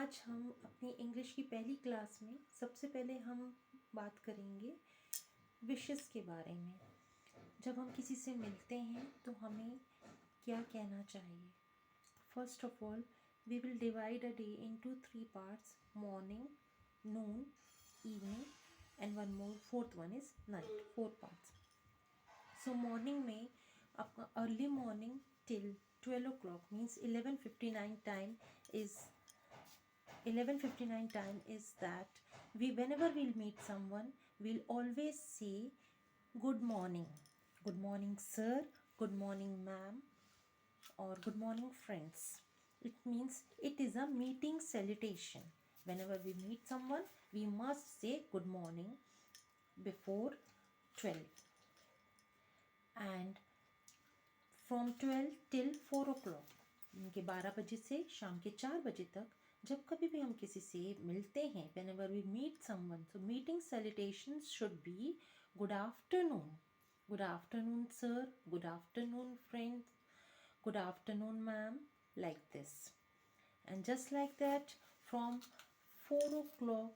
आज हम अपनी इंग्लिश की पहली क्लास में सबसे पहले हम बात करेंगे विशेस के बारे में। जब हम किसी से मिलते हैं तो हमें क्या कहना चाहिए। First of all we will divide a day into 3 parts, morning, noon, evening and one more fourth one is night. 4 parts. So morning में आपका early morning till 12 o'clock means 11:59 time is that whenever we'll meet someone we'll always say good morning sir, good morning ma'am, or good morning friends. It means it is a meeting salutation. Whenever we meet someone we must say good morning before 12, and from 12 till 4 o'clock, इनके 12 बजे से शाम के 4 बजे तक जब कभी भी हम किसी से मिलते हैं, whenever we meet someone, so meeting salutations should be good afternoon sir, good afternoon friend, good afternoon ma'am, like this. And just like that, from 4 o'clock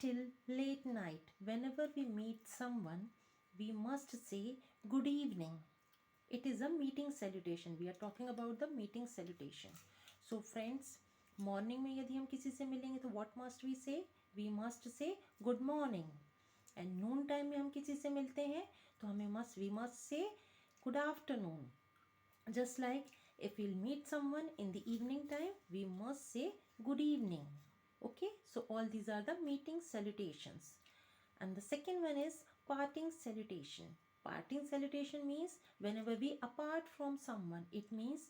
till late night, whenever we meet someone we must say good evening. It is a meeting salutation. We are talking about the meeting salutation. So friends, morning में यदि हम किसी से मिलेंगे तो what must we say? We must say good morning. And noon time में हम किसी से मिलते हैं तो we must say good afternoon. Just like if we'll meet someone in the evening time, we must say good evening. Okay, so all these are the meeting salutations. And the second one is parting salutation. Parting salutation means whenever we apart from someone. It means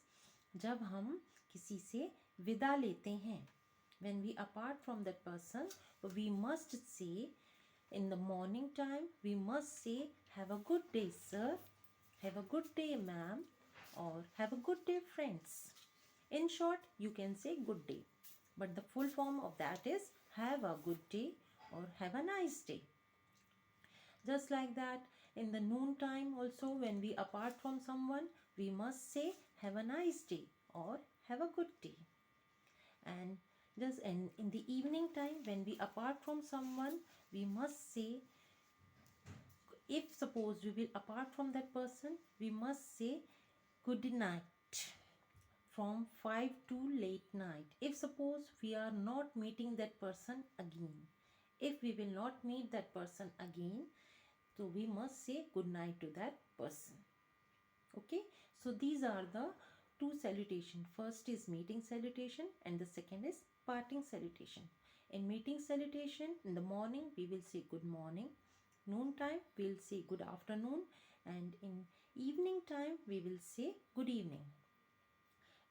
जब हम किसी से विदा लेते हैं, when we apart from that person, we must say in the morning time we must say have a good day sir, have a good day ma'am, or have a good day friends. In short, you can say good day, but the full form of that is have a good day or have a nice day. Just like that, in the noon time also, when we apart from someone we must say have a nice day or have a good day. And just in the evening time, when we apart from someone we must say, if suppose we will apart from that person, we must say good night from 5 to late night. If suppose we are not meeting that person again, if we will not meet that person again, so we must say good night to that person. Okay, so these are the 2 salutation. First is meeting salutation and the second is parting salutation. In meeting salutation, in the morning we will say good morning, noon time we will say good afternoon, and in evening time we will say good evening.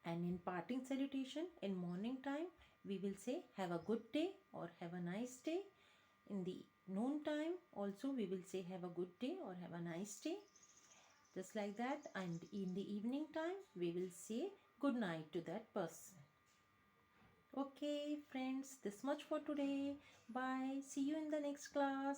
And in parting salutation, in morning time we will say have a good day or have a nice day. In the noon time also we will say have a good day or have a nice day. Just like that. And in the evening time we will say good night to that person. Okay friends, this much for today. Bye. See you in the next class.